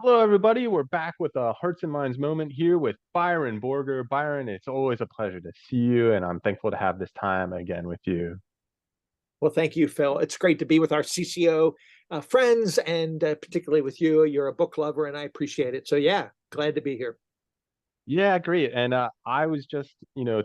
Hello, everybody. We're back with a Hearts and Minds moment here with Byron Borger. Byron, it's always a pleasure to see you, and I'm thankful to have this time again with you. Well, thank you, Phil. It's great to be with our CCO friends and particularly with you. You're a book lover, and I appreciate it. So, yeah, glad to be here. Yeah, great. And I was just,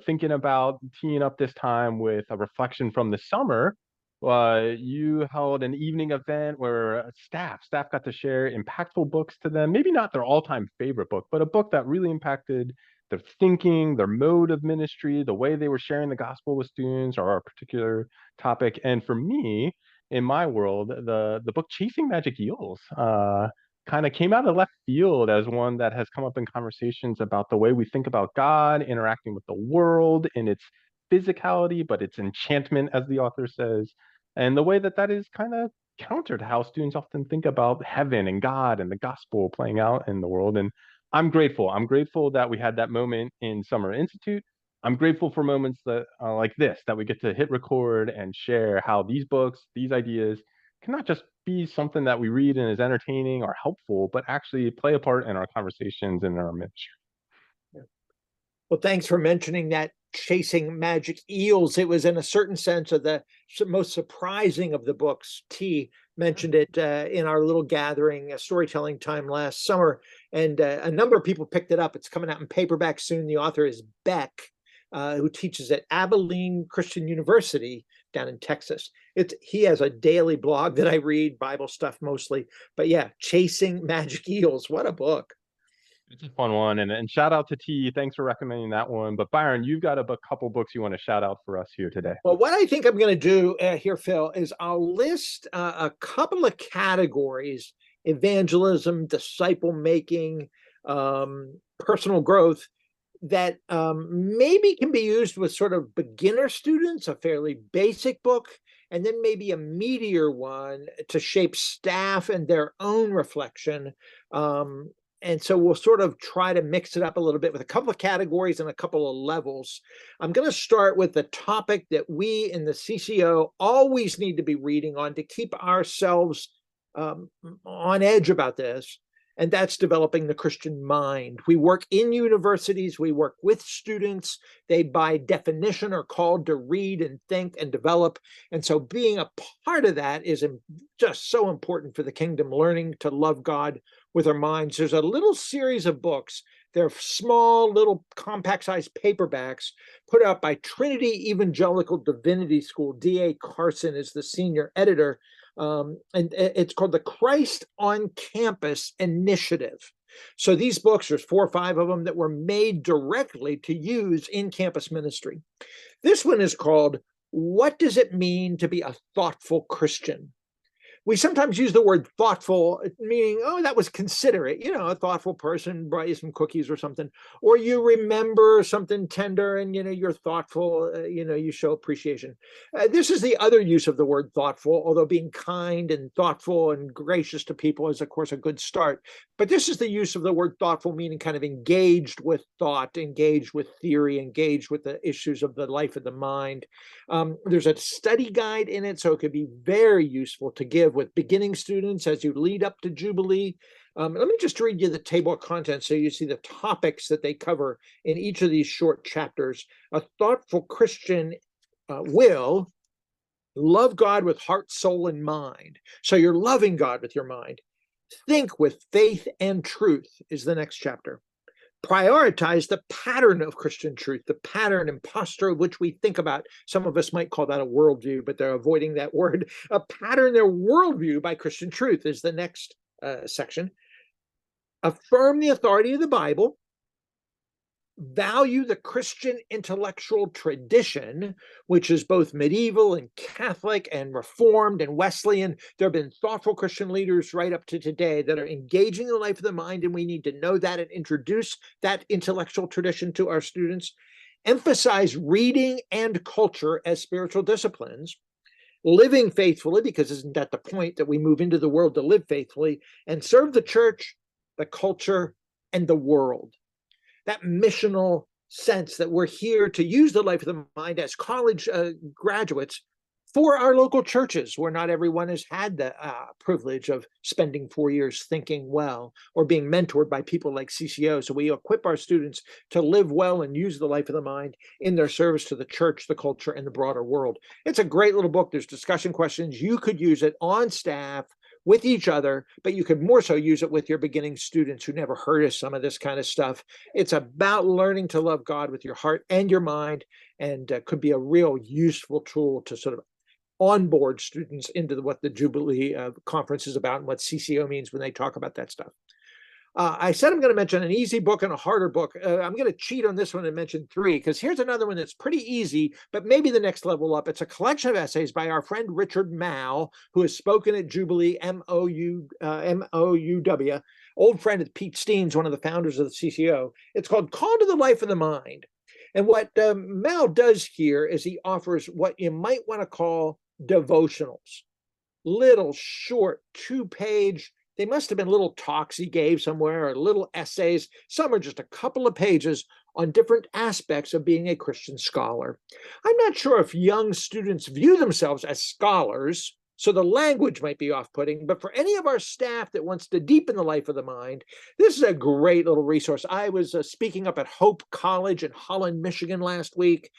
thinking about teeing up this time with a reflection from the summer. You held an evening event where staff got to share impactful books to them. Maybe not their all-time favorite book, but a book that really impacted their thinking, their mode of ministry, the way they were sharing the gospel with students or a particular topic. And for me, in my world, the book Chasing Magic Eels. Kind of came out of left field as one that has come up in conversations about the way we think about God, interacting with the world in its physicality, but its enchantment, as the author says, and the way that that is kind of counter to how students often think about heaven and God and the gospel playing out in the world. And I'm grateful. I'm grateful that we had that moment in Summer Institute. I'm grateful for moments that like this, that we get to hit record and share how these books, these ideas cannot just be something that we read and is entertaining or helpful, but actually play a part in our conversations and in our ministry. Well, thanks for mentioning that chasing magic eels. It was in a certain sense of the most surprising of the books. T mentioned it in our little gathering, storytelling time last summer, and a number of people picked it up. It's coming out in paperback soon. The author is Beck, who teaches at Abilene Christian University down in Texas. He has a daily blog that I read, Bible stuff mostly. But yeah, Chasing Magic Eels. What a book. It's a fun one. And shout out to T. Thanks for recommending that one. But Byron, you've got a couple books you want to shout out for us here today. Well, what I think I'm going to do here, Phil, is I'll list a couple of categories: evangelism, disciple making, personal growth, that maybe can be used with sort of beginner students, a fairly basic book, and then maybe a meatier one to shape staff and their own reflection. And so we'll sort of try to mix it up a little bit with a couple of categories and a couple of levels. I'm going to start with the topic that we in the CCO always need to be reading on to keep ourselves on edge about this, and that's developing the Christian mind. We work in universities, we work with students. They, by definition, are called to read and think and develop. And so being a part of that is just so important for the kingdom, learning to love God with our minds. There's a little series of books. They're small, little compact-sized paperbacks put out by Trinity Evangelical Divinity School. D.A. Carson is the senior editor. And it's called the Christ on Campus Initiative. So these books, there's 4 or 5 of them that were made directly to use in campus ministry. This one is called What Does It Mean to Be a Thoughtful Christian? We sometimes use the word thoughtful, meaning, oh, that was considerate, a thoughtful person brought you some cookies or something, or you remember something tender and, you're thoughtful, you show appreciation. This is the other use of the word thoughtful, although being kind and thoughtful and gracious to people is, of course, a good start. But this is the use of the word thoughtful, meaning kind of engaged with thought, engaged with theory, engaged with the issues of the life of the mind. There's a study guide in it, so it could be very useful to give with beginning students as you lead up to Jubilee. Let me just read you the table of contents so you see the topics that they cover in each of these short chapters. A thoughtful Christian will love God with heart, soul, and mind. So you're loving God with your mind. Think with faith and truth is the next chapter. Prioritize the pattern of Christian truth, the pattern and posture of which we think about. Some of us might call that a worldview, but they're avoiding that word. A pattern, their worldview by Christian truth is the next section. Affirm the authority of the Bible. Value the Christian intellectual tradition, which is both medieval and Catholic and Reformed and Wesleyan. There have been thoughtful Christian leaders right up to today that are engaging the life of the mind, and we need to know that and introduce that intellectual tradition to our students. Emphasize reading and culture as spiritual disciplines. Living faithfully, because isn't that the point, that we move into the world to live faithfully, and serve the church, the culture, and the world. That missional sense that we're here to use the life of the mind as college graduates for our local churches, where not everyone has had the privilege of spending 4 years thinking well or being mentored by people like CCO. So we equip our students to live well and use the life of the mind in their service to the church, the culture, and the broader world. It's a great little book. There's discussion questions. You could use it on staff with each other, but you could more so use it with your beginning students who never heard of some of this kind of stuff. It's about learning to love God with your heart and your mind, and could be a real useful tool to sort of onboard students into what the Jubilee conference is about and what CCO means when they talk about that stuff. I said I'm going to mention an easy book and a harder book. I'm going to cheat on this one and mention 3, because here's another one that's pretty easy, but maybe the next level up. It's a collection of essays by our friend Richard Mouw, who has spoken at Jubilee, M-O-U-W, old friend of Pete Steens, one of the founders of the CCO. It's called Call to the Life of the Mind. And what Mouw does here is he offers what you might want to call devotionals, little short 2-page, they must have been little talks he gave somewhere, or little essays. Some are just a couple of pages on different aspects of being a Christian scholar. I'm not sure if young students view themselves as scholars, so the language might be off-putting, but for any of our staff that wants to deepen the life of the mind, this is a great little resource. I was speaking up at Hope College in Holland, Michigan last week.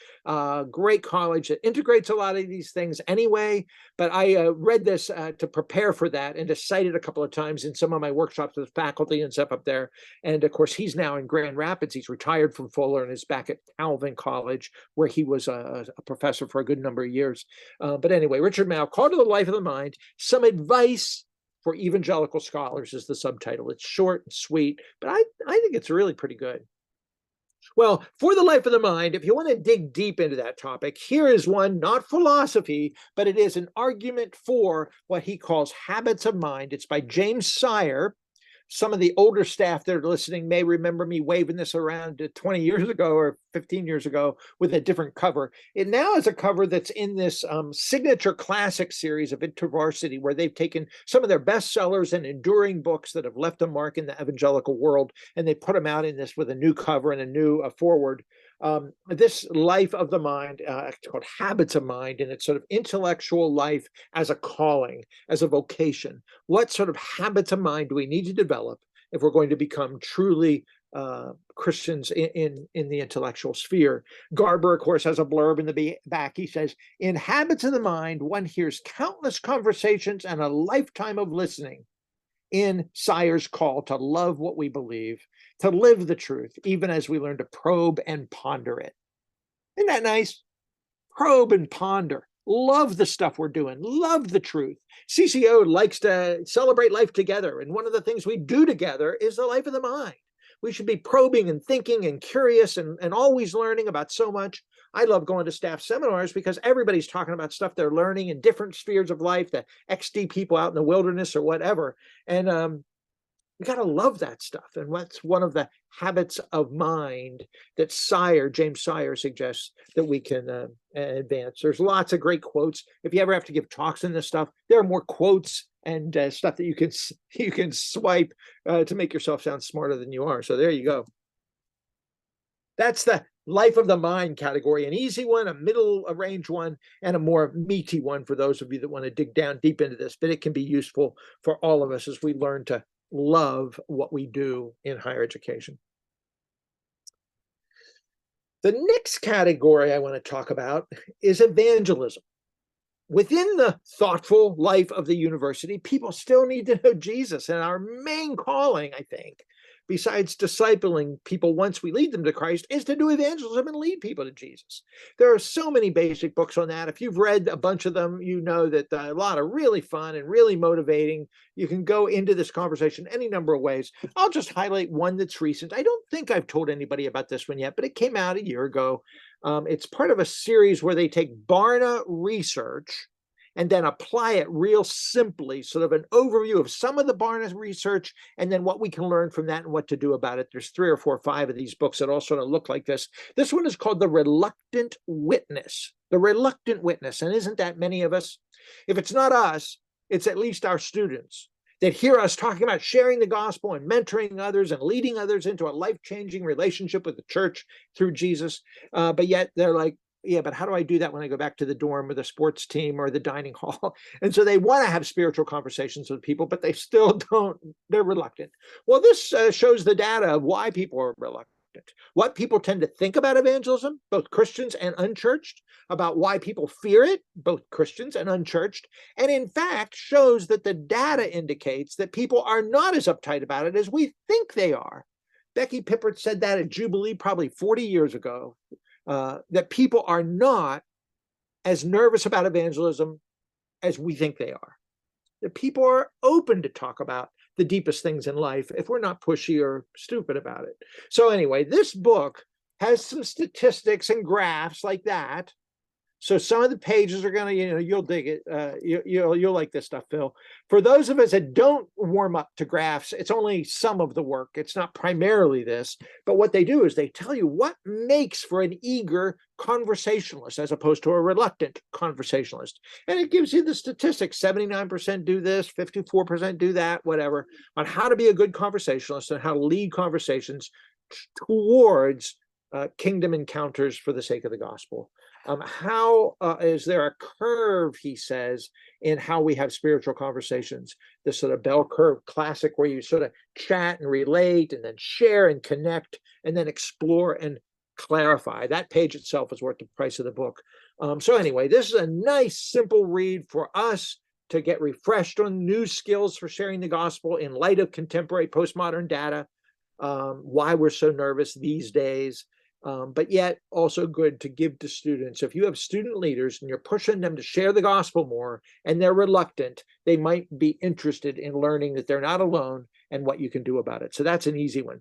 Great college that integrates a lot of these things anyway, but I read this to prepare for that and to cite it a couple of times in some of my workshops with faculty and stuff up there. And of course, he's now in Grand Rapids. He's retired from Fuller and is back at Calvin College, where he was a professor for a good number of years. But anyway, Richard Mouw, Call to the Life of the Mind, Some Advice for Evangelical Scholars is the subtitle. It's short and sweet, but I think it's really pretty good. Well, for the life of the mind, if you want to dig deep into that topic, here is one, not philosophy, but it is an argument for what he calls habits of mind. It's by James Sire. Some of the older staff that are listening may remember me waving this around 20 years ago or 15 years ago with a different cover. It now is a cover that's in this signature classic series of InterVarsity, where they've taken some of their bestsellers and enduring books that have left a mark in the evangelical world, and they put them out in this with a new cover and a new forward. This life of the mind, it's called Habits of Mind, and it's sort of intellectual life as a calling, as a vocation. What sort of habits of mind do we need to develop if we're going to become truly Christians in the intellectual sphere? Garber, of course, has a blurb in the back. He says, in habits of the mind, one hears countless conversations and a lifetime of listening in Sire's call to love what we believe, to live the truth, even as we learn to probe and ponder it. Isn't that nice? Probe and ponder. Love the stuff we're doing. Love the truth. CCO likes to celebrate life together, and one of the things we do together is the life of the mind. We should be probing and thinking and curious and always learning about so much. I love going to staff seminars because everybody's talking about stuff they're learning in different spheres of life, the XD people out in the wilderness or whatever. And we got to love that stuff. And that's one of the habits of mind that James Sire suggests that we can advance. There's lots of great quotes. If you ever have to give talks in this stuff, there are more quotes and stuff that you can swipe to make yourself sound smarter than you are. So there you go. That's the life of the mind category, an easy one, a middle range one, and a more meaty one for those of you that want to dig down deep into this. But it can be useful for all of us as we learn to love what we do in higher education. The next category I want to talk about is evangelism. Within the thoughtful life of the university, people still need to know Jesus. And our main calling, I think, besides discipling people once we lead them to Christ, is to do evangelism and lead people to Jesus. There are so many basic books on that. If you've read a bunch of them, you know that a lot are really fun and really motivating. You can go into this conversation any number of ways. I'll just highlight one that's recent. I don't think I've told anybody about this one yet, but it came out a year ago. It's part of a series where they take Barna research and then apply it real simply, sort of an overview of some of the Barna research, and then what we can learn from that and what to do about it. There's 3 or 4 or 5 of these books that all sort of look like this. This one is called The Reluctant Witness. The Reluctant Witness. And isn't that many of us? If it's not us, it's at least our students that hear us talking about sharing the gospel and mentoring others and leading others into a life-changing relationship with the church through Jesus. But yet they're like, yeah, but how do I do that when I go back to the dorm or the sports team or the dining hall? And so they want to have spiritual conversations with people, but they still don't, they're reluctant. Well, this shows the data of why people are reluctant, what people tend to think about evangelism, both Christians and unchurched, about why people fear it, both Christians and unchurched, and in fact shows that the data indicates that people are not as uptight about it as we think they are. Becky Pippert said that at Jubilee probably 40 years ago, that people are not as nervous about evangelism as we think they are. That people are open to talk about the deepest things in life if we're not pushy or stupid about it. So anyway, this book has some statistics and graphs like that. So some of the pages are going to, you'll dig it. You'll like this stuff, Phil. For those of us that don't warm up to graphs, it's only some of the work. It's not primarily this, but what they do is they tell you what makes for an eager conversationalist as opposed to a reluctant conversationalist. And it gives you the statistics, 79% do this, 54% do that, whatever, on how to be a good conversationalist and how to lead conversations towards kingdom encounters for the sake of the gospel. How is there a curve, he says, in how we have spiritual conversations? This sort of bell curve classic where you sort of chat and relate and then share and connect and then explore and clarify. That page itself is worth the price of the book. So anyway, this is a nice, simple read for us to get refreshed on new skills for sharing the gospel in light of contemporary postmodern data, why we're so nervous these days. But yet also good to give to students. If you have student leaders and you're pushing them to share the gospel more and they're reluctant, they might be interested in learning that they're not alone and what you can do about it. So that's an easy one.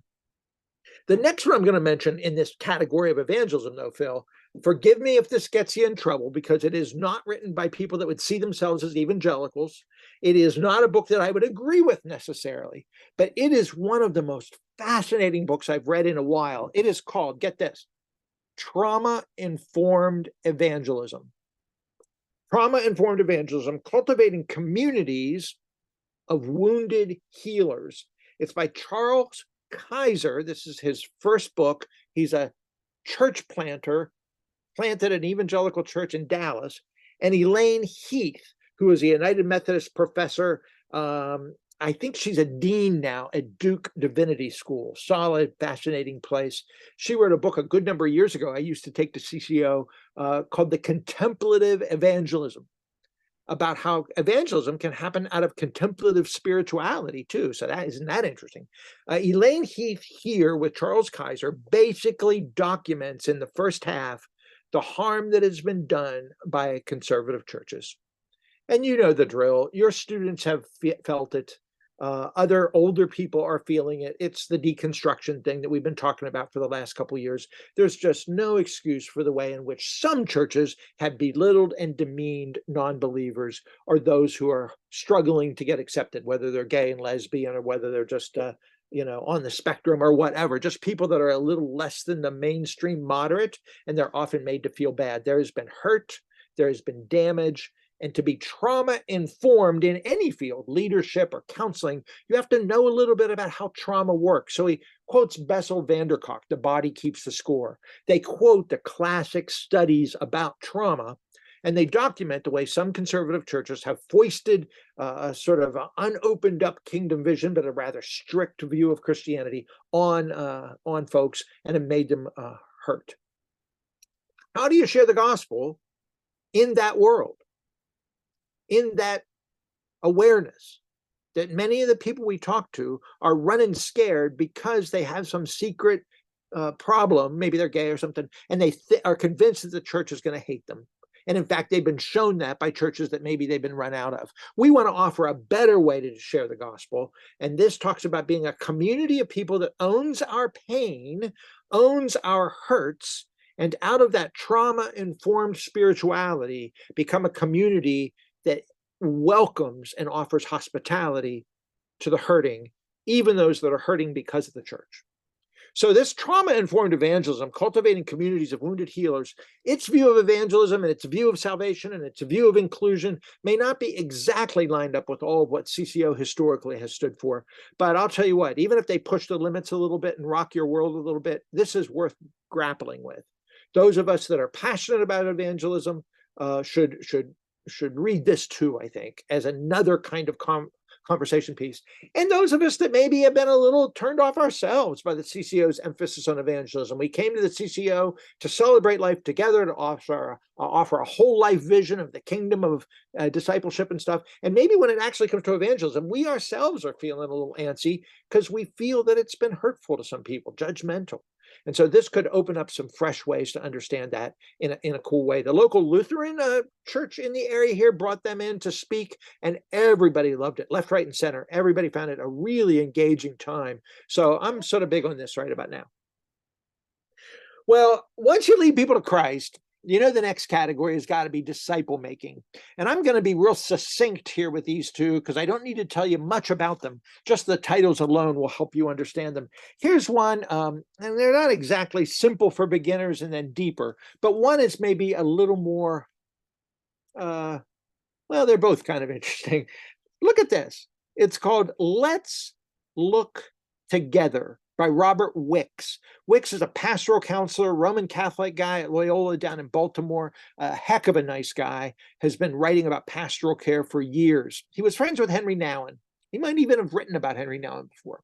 The next one I'm going to mention in this category of evangelism, though, Phil, forgive me if this gets you in trouble because it is not written by people that would see themselves as evangelicals. It is not a book that I would agree with necessarily, but it is one of the most fascinating books I've read in a while. It is called, get this, Trauma-Informed Evangelism. Trauma-Informed Evangelism, Cultivating Communities of Wounded Healers. It's by Charles Kiser. This is his first book. He's a church planter, planted an evangelical church in Dallas, and Elaine Heath, who is a United Methodist professor. I think she's a dean now at Duke Divinity School. Solid, fascinating place. She wrote a book a good number of years ago I used to take to CCO called The Contemplative Evangelism, about how evangelism can happen out of contemplative spirituality too. So isn't that interesting? Elaine Heath here with Charles Kiser basically documents in the first half the harm that has been done by conservative churches. And you know the drill. Your students have felt it. Other older people are feeling it. It's the deconstruction thing that we've been talking about for the last couple of years. There's just no excuse for the way in which some churches have belittled and demeaned non-believers or those who are struggling to get accepted, whether they're gay and lesbian or whether they're just on the spectrum or whatever, just people that are a little less than the mainstream moderate, and they're often made to feel bad. There has been hurt, there has been damage, and to be trauma-informed in any field, leadership or counseling, you have to know a little bit about how trauma works. So he quotes Bessel van der Kolk, The Body Keeps the Score. They quote the classic studies about trauma, and they document the way some conservative churches have foisted a sort of unopened up kingdom vision, but a rather strict view of Christianity on folks and have made them hurt. How do you share the gospel in that world? In that awareness that many of the people we talk to are running scared because they have some secret problem, maybe they're gay or something, and they are convinced that the church is going to hate them. And in fact, they've been shown that by churches that maybe they've been run out of. We want to offer a better way to share the gospel. And this talks about being a community of people that owns our pain, owns our hurts, and out of that trauma-informed spirituality, become a community that welcomes and offers hospitality to the hurting, even those that are hurting because of the church. So this trauma-informed evangelism, cultivating communities of wounded healers, its view of evangelism and its view of salvation and its view of inclusion may not be exactly lined up with all of what CCO historically has stood for. But I'll tell you what, even if they push the limits a little bit and rock your world a little bit, this is worth grappling with. Those of us that are passionate about evangelism should read this too, I think, as another kind of conversation piece. And those of us that maybe have been a little turned off ourselves by the CCO's emphasis on evangelism. We came to the CCO to celebrate life together, to offer a whole life vision of the kingdom of discipleship and stuff. And maybe when it actually comes to evangelism, we ourselves are feeling a little antsy because we feel that it's been hurtful to some people, judgmental. And so this could open up some fresh ways to understand that in a cool way. The local Lutheran church in the area here brought them in to speak, and everybody loved it, left, right, and center. Everybody found it a really engaging time. So I'm sort of big on this right about now. Well, once you lead people to Christ, you know the next category has got to be disciple making. And I'm going to be real succinct here with these two because I don't need to tell you much about them. Just the titles alone will help you understand them. Here's one, and they're not exactly simple for beginners and then deeper, but one is maybe a little more, well, they're both kind of interesting. Look at this. It's called Let's Look Together by Robert Wicks. Wicks is a pastoral counselor, Roman Catholic guy at Loyola down in Baltimore, a heck of a nice guy, has been writing about pastoral care for years. He was friends with Henry Nouwen. He might even have written about Henry Nouwen before.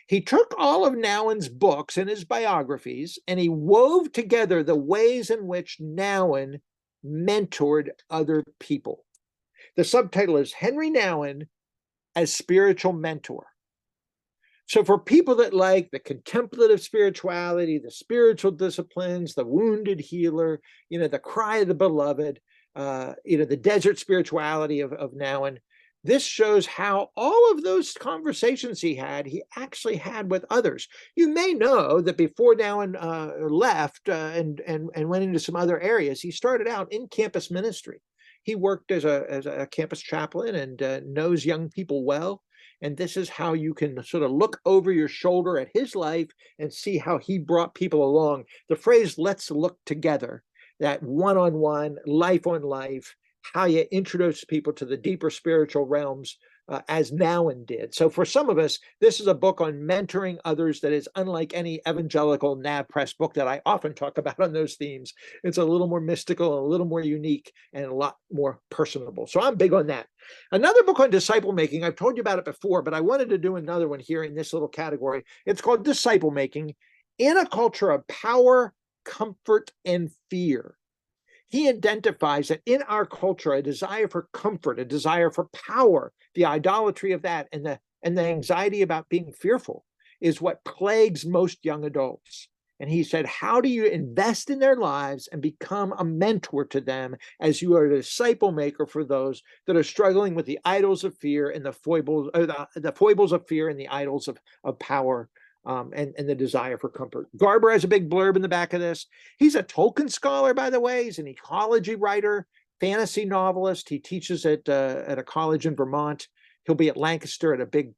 He took all of Nouwen's books and his biographies, and he wove together the ways in which Nouwen mentored other people. The subtitle is Henry Nouwen as Spiritual Mentor. So for people that like the contemplative spirituality, the spiritual disciplines, the wounded healer, the cry of the beloved, the desert spirituality of Nouwen, this shows how all of those conversations he actually had with others. You may know that before Nouwen left and went into some other areas, he started out in campus ministry. He worked as a campus chaplain and knows young people well. And this is how you can sort of look over your shoulder at his life and see how he brought people along. The phrase, let's look together, that one-on-one, life on life, how you introduce people to the deeper spiritual realms as Nouwen did. So for some of us, this is a book on mentoring others that is unlike any evangelical NAV press book that I often talk about on those themes. It's a little more mystical, a little more unique, and a lot more personable. So I'm big on that. Another book on disciple making, I've told you about it before, but I wanted to do another one here in this little category. It's called Disciple Making in a Culture of Power, Comfort, and Fear. He identifies that in our culture, a desire for comfort, a desire for power, the idolatry of that, and the anxiety about being fearful is what plagues most young adults. And he said, how do you invest in their lives and become a mentor to them as you are a disciple maker for those that are struggling with the idols of fear and the foibles of fear and the idols of power and the desire for comfort. Garber has a big blurb in the back of this. He's a Tolkien scholar, by the way. He's an ecology writer, fantasy novelist. He teaches at a college in Vermont. He'll be at Lancaster at a big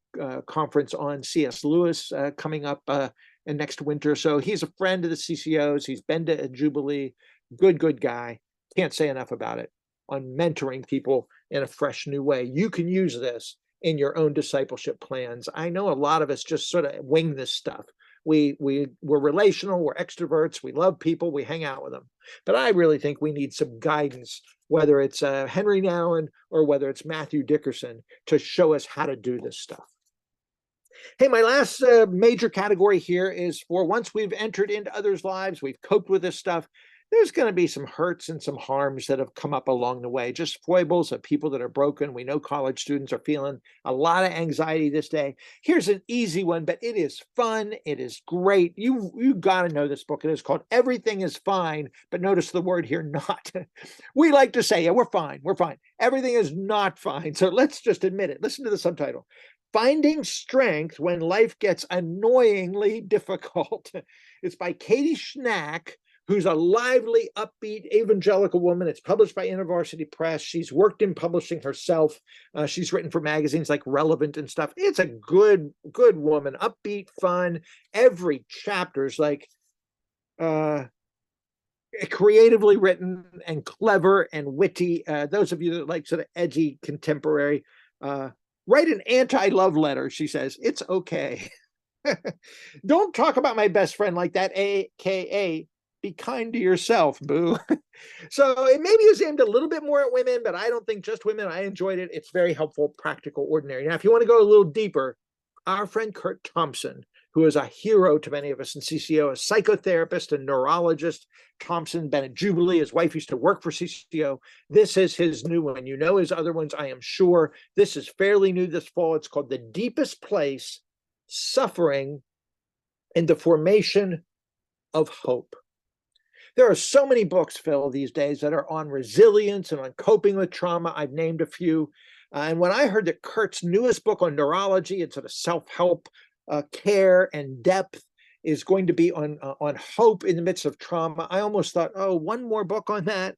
conference on C.S. Lewis coming up next winter. So he's a friend of the CCOs. He's been to a Jubilee. Good guy. Can't say enough about it on mentoring people in a fresh new way. You can use this in your own discipleship plans. I know a lot of us just sort of wing this stuff. We're relational, we're extroverts, we love people, we hang out with them. But I really think we need some guidance, whether it's Henry Nouwen or whether it's Matthew Dickerson, to show us how to do this stuff. Hey, my last major category here is for once we've entered into others' lives, we've coped with this stuff, there's going to be some hurts and some harms that have come up along the way, just foibles of people that are broken. We know college students are feeling a lot of anxiety this day. Here's an easy one, but it is fun. It is great. You got to know this book. It is called Everything is Fine, but notice the word here, not. We like to say, yeah, we're fine. We're fine. Everything is not fine. So let's just admit it. Listen to the subtitle. Finding Strength When Life Gets Annoyingly Difficult. It's by Katie Schnak, who's a lively, upbeat evangelical woman. It's published by InterVarsity Press. She's worked in publishing herself. She's written for magazines like Relevant and stuff. It's a good woman, upbeat, fun. Every chapter is like creatively written and clever and witty. Those of you that like sort of edgy contemporary, write an anti-love letter, she says. It's okay. Don't talk about my best friend like that, AKA Be kind to yourself, boo. So it maybe is aimed a little bit more at women, but I don't think just women. I enjoyed it. It's very helpful, practical, ordinary. Now, if you want to go a little deeper, our friend Curt Thompson, who is a hero to many of us in CCO, a psychotherapist and neurologist. Thompson, Bennett Jubilee, his wife used to work for CCO. This is his new one. You know his other ones, I am sure. This is fairly new this fall. It's called The Deepest Place, Suffering and the Formation of Hope. There are so many books, Phil, these days that are on resilience and on coping with trauma. I've named a few. And when I heard that Curt's newest book on neurology and sort of self-help care and depth is going to be on hope in the midst of trauma, I almost thought, oh, one more book on that.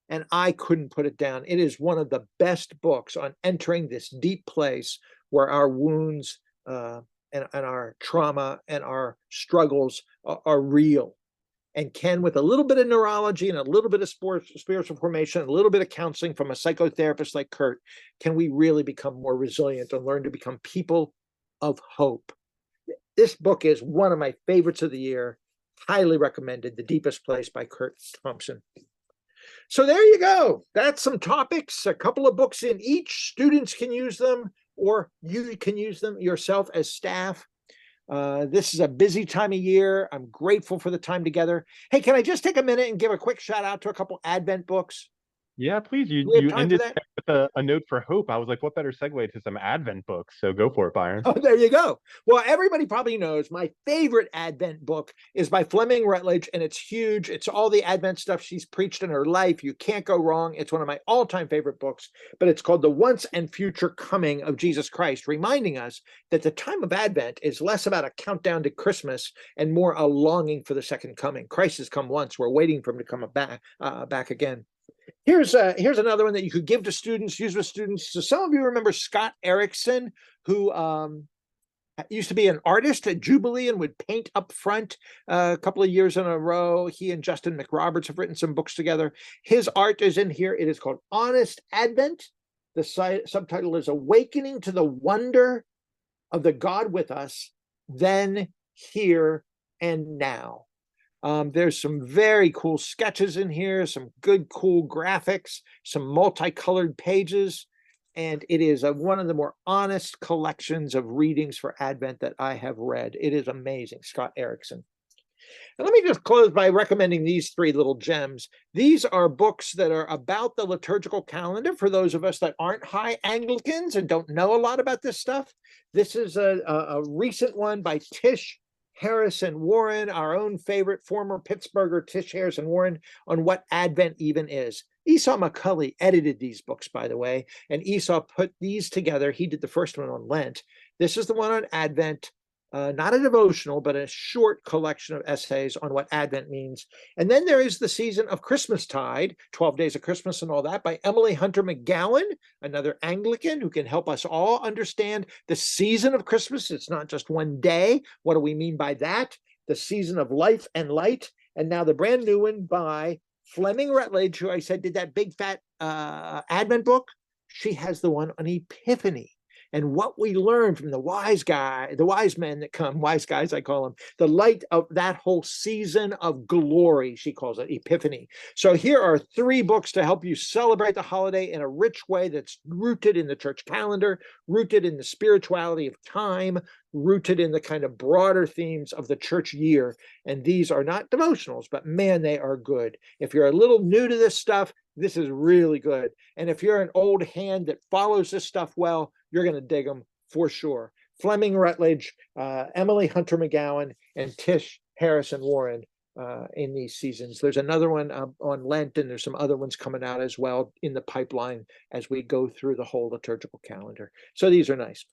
And I couldn't put it down. It is one of the best books on entering this deep place where our wounds and our trauma and our struggles are real. And can, with a little bit of neurology and a little bit of spiritual formation, a little bit of counseling from a psychotherapist like Curt, can we really become more resilient and learn to become people of hope? This book is one of my favorites of the year. Highly recommended. The Deepest Place by Curt Thompson. So there you go. That's some topics, a couple of books in each. Students can use them, or you can use them yourself as staff. This is a busy time of year. I'm grateful for the time together. Hey, can I just take a minute and give a quick shout out to a couple Advent books? Yeah, please. Do we have You time for ended that? with a note for hope. I was like, what better segue to some Advent books? So go for it, Byron. Oh, there you go. Well, everybody probably knows my favorite Advent book is by Fleming Rutledge, and it's huge. It's all the Advent stuff she's preached in her life. You can't go wrong. It's one of my all-time favorite books, but it's called The Once and Future Coming of Jesus Christ, reminding us that the time of Advent is less about a countdown to Christmas and more a longing for the second coming. Christ has come once. We're waiting for him to come back again. Here's another one that you could give to students, use with students. So some of you remember Scott Erickson, who used to be an artist at Jubilee and would paint up front a couple of years in a row. He and Justin McRoberts have written some books together. His art is in here. It is called Honest Advent. The subtitle is Awakening to the Wonder of the God with Us, Then, Here, and Now. There's some very cool sketches in here, some good, cool graphics, some multicolored pages, and it is one of the more honest collections of readings for Advent that I have read. It is amazing, Scott Erickson. And let me just close by recommending these three little gems. These are books that are about the liturgical calendar for those of us that aren't high Anglicans and don't know a lot about this stuff. This is a recent one by Tish Harrison Warren, our own favorite former Pittsburgher Tish Harrison Warren, on what Advent even is. Esau McCulley edited these books, by the way, and Esau put these together. He did the first one on Lent. This is the one on Advent. Not a devotional, but a short collection of essays on what Advent means. And then there is The Season of Christmastide, 12 Days of Christmas and all that, by Emily Hunter McGowan, another Anglican who can help us all understand the season of Christmas. It's not just one day. What do we mean by that? The season of life and light. And now the brand new one by Fleming Rutledge, who I said did that big fat Advent book. She has the one on Epiphany. And what we learn from the wise men that come, wise guys, I call them, the light of that whole season of glory, she calls it, Epiphany. So here are three books to help you celebrate the holiday in a rich way that's rooted in the church calendar, rooted in the spirituality of time, rooted in the kind of broader themes of the church year. And these are not devotionals, but man, they are good. If you're a little new to this stuff, this is really good. And if you're an old hand that follows this stuff well, you're going to dig them for sure. Fleming Rutledge, Emily Hunter McGowan, and Tish Harrison Warren in these seasons. There's another one on Lent, and there's some other ones coming out as well in the pipeline as we go through the whole liturgical calendar. So these are nice.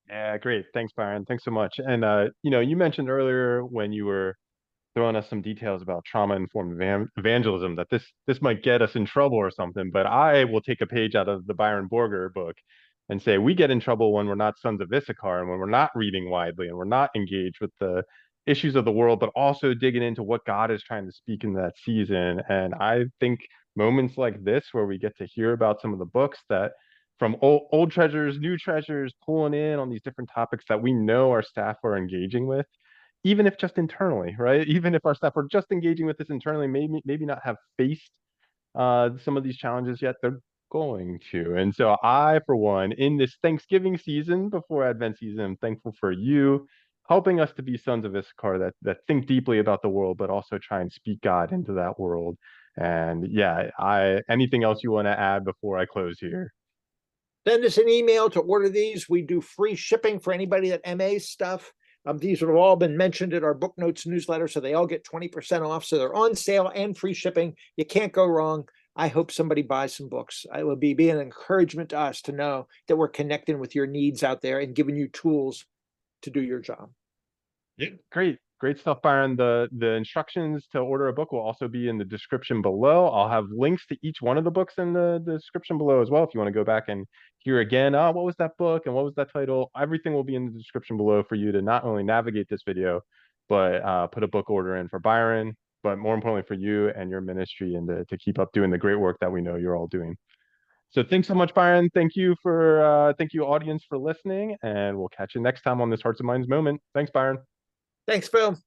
Yeah, great. Thanks, Byron. Thanks so much. And you mentioned earlier when you were throwing us some details about trauma-informed evangelism that this might get us in trouble or something, but I will take a page out of the Byron Borger book and say we get in trouble when we're not sons of Issachar and when we're not reading widely and we're not engaged with the issues of the world, but also digging into what God is trying to speak in that season. And I think moments like this, where we get to hear about some of the books that from old treasures, new treasures, pulling in on these different topics that we know our staff are engaging with, even if just internally, right? Even if our staff are just engaging with this internally, maybe not have faced some of these challenges yet, they're going to. And so I, for one, in this Thanksgiving season before Advent season, I'm thankful for you helping us to be sons of Issachar that think deeply about the world, but also try and speak God into that world. And yeah, I anything else you want to add before I close here? Send us an email to order these. We do free shipping for anybody that MA stuff. These have all been mentioned in our book notes newsletter, so they all get 20% off. So they're on sale and free shipping. You can't go wrong. I hope somebody buys some books. It would be an encouragement to us to know that we're connecting with your needs out there and giving you tools to do your job. Yeah, great stuff, Byron. The instructions to order a book will also be in the description below. I'll have links to each one of the books in the description below as well. If you want to go back and hear again, what was that book and what was that title? Everything will be in the description below for you to not only navigate this video, but put a book order in for Byron, but more importantly for you and your ministry and to keep up doing the great work that we know you're all doing. So thanks so much, Byron. Thank you audience for listening, and we'll catch you next time on this Hearts and Minds moment. Thanks, Byron. Thanks, Phil.